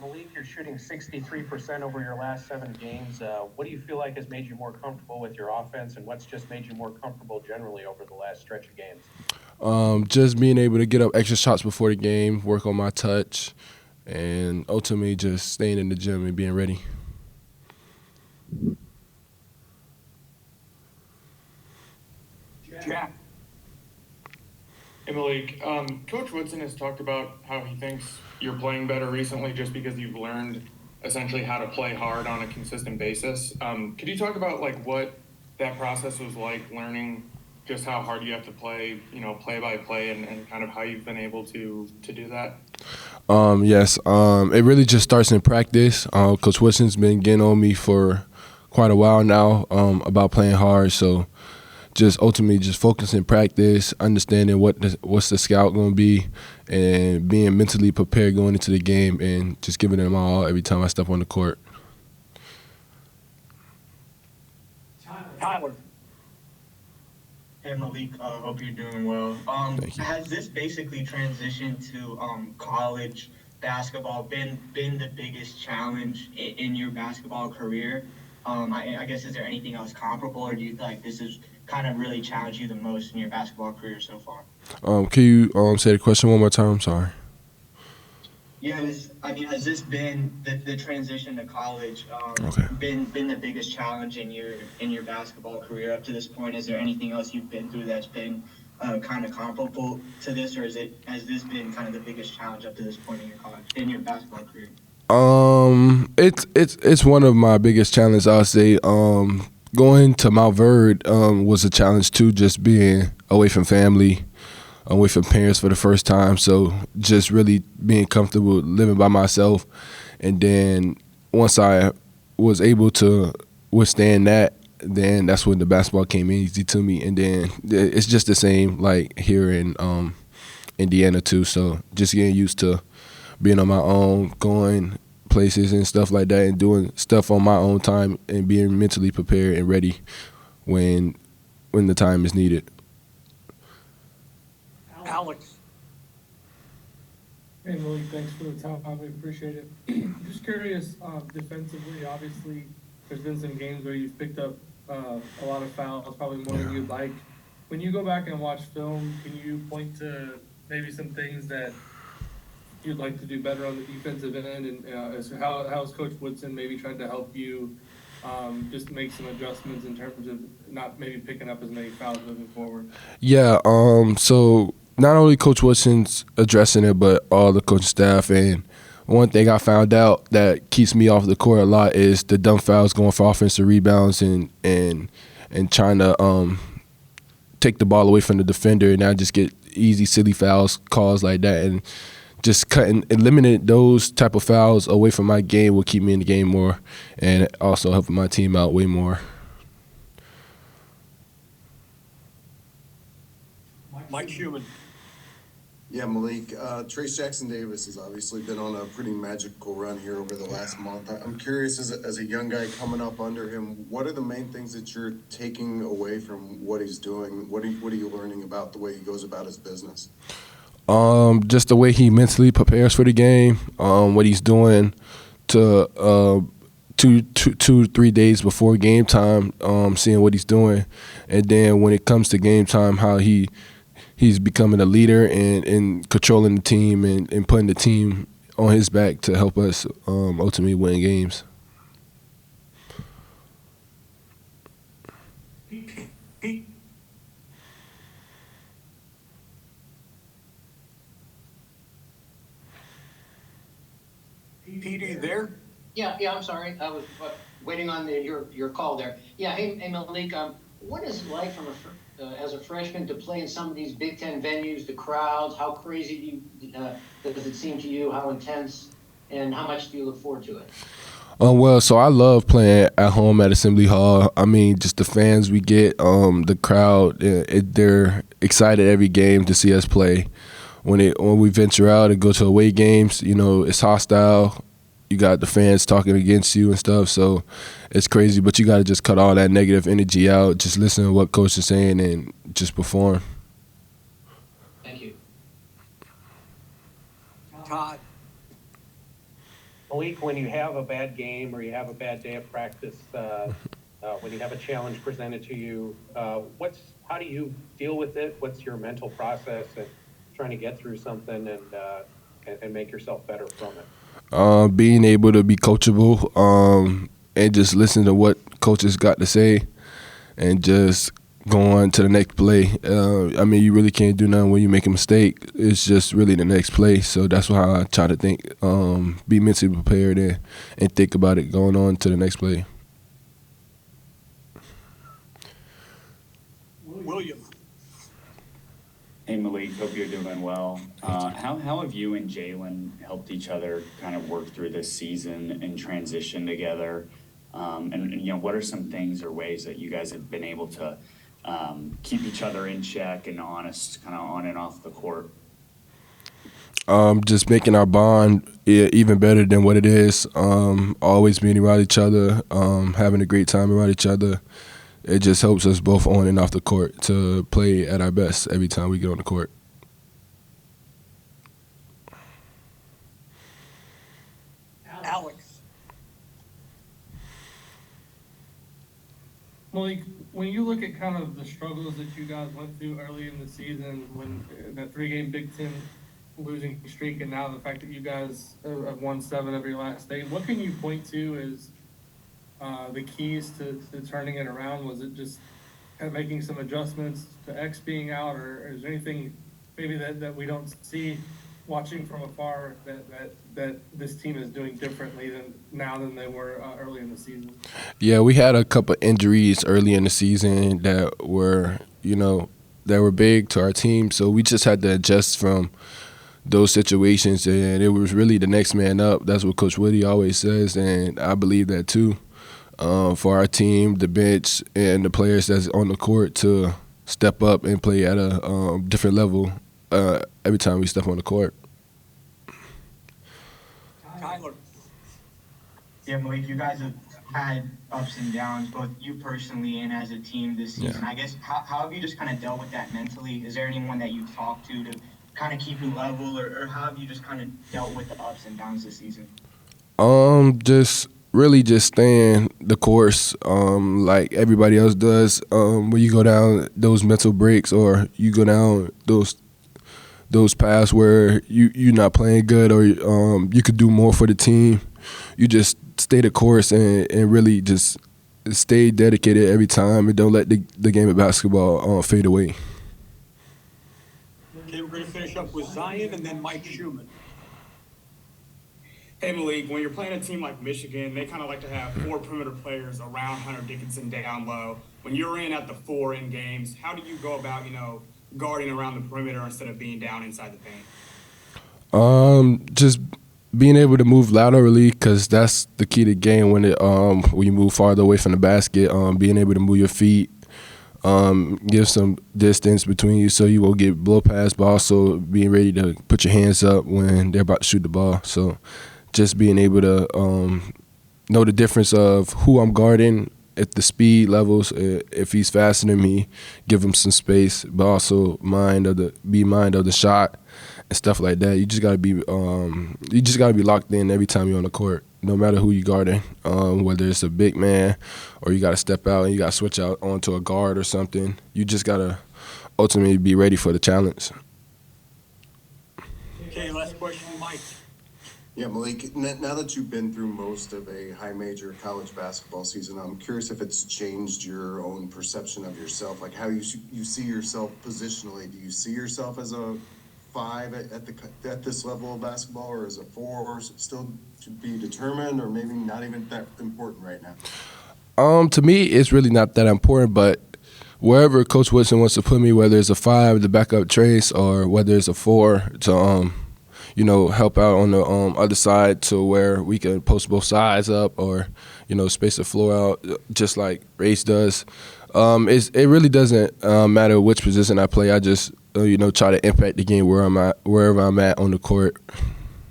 Malik, you're shooting 63% over your last 7 games. What do you feel like has made you more comfortable with your offense, and what's just made you more comfortable generally over the last stretch of games? Just being able to get up extra shots before the game, work on my touch, and ultimately just staying in the gym and being ready. Jack. Hey Malik, Coach Woodson has talked about how he thinks you're playing better recently just because you've learned essentially how to play hard on a consistent basis. Could you talk about like what that process was like, learning just how hard you have to play, play by play, and kind of how you've been able to do that? Yes, it really just starts in practice. Coach Wilson's been getting on me for quite a while now about playing hard, so just ultimately just focusing in practice, understanding what's the scout going to be, and being mentally prepared going into the game, and just giving it my all every time I step on the court. Tyler. Hey Malik, hope you're doing well. Thank you. Has this basically transitioned to college basketball been the biggest challenge in your basketball career? I guess, is there anything else comparable, or do you feel like this has kind of really challenged you the most in your basketball career so far? Can you say the question one more time? I'm sorry. Yeah, has this been the transition to college Okay. been the biggest challenge in your basketball career up to this point? Is there anything else you've been through that's been kind of comparable to this, or has this been kind of the biggest challenge up to this point in your basketball career? It's one of my biggest challenges, I'll say. Going to Mount Verde was a challenge too, just being away from family, away from parents for the first time. So just really being comfortable living by myself. And then once I was able to withstand that, then that's when the basketball came easy to me. And then it's just the same like here in Indiana too. So just getting used to being on my own, going places and stuff like that, and doing stuff on my own time, and being mentally prepared and ready when the time is needed. Alex. Hey Malik, thanks for the time. We appreciate it. Just curious, defensively, obviously, there's been some games where you've picked up a lot of fouls, probably more than you'd like. When you go back and watch film, can you point to maybe some things that you'd like to do better on the defensive end, and how has Coach Woodson maybe tried to help you just make some adjustments in terms of not maybe picking up as many fouls moving forward? Yeah, so not only Coach Wilson's addressing it, but all the coaching staff. And one thing I found out that keeps me off the court a lot is the dumb fouls, going for offensive rebounds and trying to take the ball away from the defender, and I just get easy, silly fouls calls like that. And just eliminating those type of fouls away from my game will keep me in the game more, and also helping my team out way more. Mike Schumann. Yeah, Malik, Trace Jackson-Davis has obviously been on a pretty magical run here over the last month. I'm curious, as a young guy coming up under him, what are the main things that you're taking away from what he's doing? What are you learning about the way he goes about his business? Just the way he mentally prepares for the game, what he's doing to 3 days before game time, seeing what he's doing, and then when it comes to game time, how he's becoming a leader and controlling the team and putting the team on his back to help us ultimately win games. PD there? Yeah, I'm sorry. I was waiting on your call there. Yeah, hey Malik, what is it like as a freshman to play in some of these Big Ten venues, the crowds? How crazy does it seem to you? How intense? And how much do you look forward to it? Well, so I love playing at home at Assembly Hall. I mean, just the fans we get, the crowd, they're excited every game to see us play. When we venture out and go to away games, it's hostile. You got the fans talking against you and stuff, so it's crazy. But you got to just cut all that negative energy out, just listen to what coach is saying, and just perform. Thank you. Todd. Malik, when you have a bad game or you have a bad day of practice, when you have a challenge presented to you, how do you deal with it? What's your mental process and trying to get through something and make yourself better from it? Being able to be coachable, and just listen to what coaches got to say, and just go on to the next play. I mean, you really can't do nothing when you make a mistake. It's just really the next play. So that's how I try to think, be mentally prepared and think about it going on to the next play. William. Hey Malik, hope you're doing well. How have you and Jalen helped each other kind of work through this season and transition together? And what are some things or ways that you guys have been able to keep each other in check and honest, kind of on and off the court? Just making our bond even better than what it is. Always being around each other, having a great time around each other. It just helps us both on and off the court to play at our best every time we get on the court. Alex. Malik, when you look at kind of the struggles that you guys went through early in the season, when that 3-game Big Ten losing streak, and now the fact that you guys have won 7 of your last 8, what can you point to as the keys to turning it around? Was it just kind of making some adjustments to X being out, or is there anything maybe that we don't see watching from afar that this team is doing differently than they were early in the season? Yeah, we had a couple injuries early in the season that were big to our team, so we just had to adjust from those situations, and it was really the next man up. That's what Coach Woody always says, and I believe that too. For our team, the bench, and the players that's on the court to step up and play at a different level every time we step on the court. Tyler. Yeah, Malik, you guys have had ups and downs, both you personally and as a team this season. Yeah. I guess, how have you just kind of dealt with that mentally? Is there anyone that you talk to kind of keep you level, or how have you just kind of dealt with the ups and downs this season? Just staying the course, like everybody else does. When you go down those mental breaks, or you go down those paths where you're not playing good, or you could do more for the team, you just stay the course and really just stay dedicated every time, and don't let the game of basketball fade away. Okay, we're going to finish up with Zion and then Mike Schumann. Hey Malik, when you're playing a team like Michigan, they kind of like to have 4 perimeter players around Hunter Dickinson down low. When you're in at the 4 in games, how do you go about, guarding around the perimeter instead of being down inside the paint? Just being able to move laterally, because that's the key to the game when you move farther away from the basket. Being able to move your feet, give some distance between you so you won't get blow past, but also being ready to put your hands up when they're about to shoot the ball. So just being able to know the difference of who I'm guarding at the speed levels. If he's faster than me, give him some space, but also mind of the shot and stuff like that. You just gotta be locked in every time you're on the court, no matter who you're guarding. Whether it's a big man or you gotta step out and you gotta switch out onto a guard or something. You just gotta ultimately be ready for the challenge. Okay, last question, Mike. Yeah, Malik, now that you've been through most of a high major college basketball season, I'm curious if it's changed your own perception of yourself, like how you see yourself positionally. Do you see yourself as a 5 at this level of basketball, or as a 4 still to be determined, or maybe not even that important right now? To me, it's really not that important, but wherever Coach Woodson wants to put me, whether it's a 5 to back up Trace, or whether it's a 4 to help out on the other side to where we can post both sides up, or space the floor out just like Race does. It really doesn't matter which position I play. I just try to impact the game wherever I'm at on the court.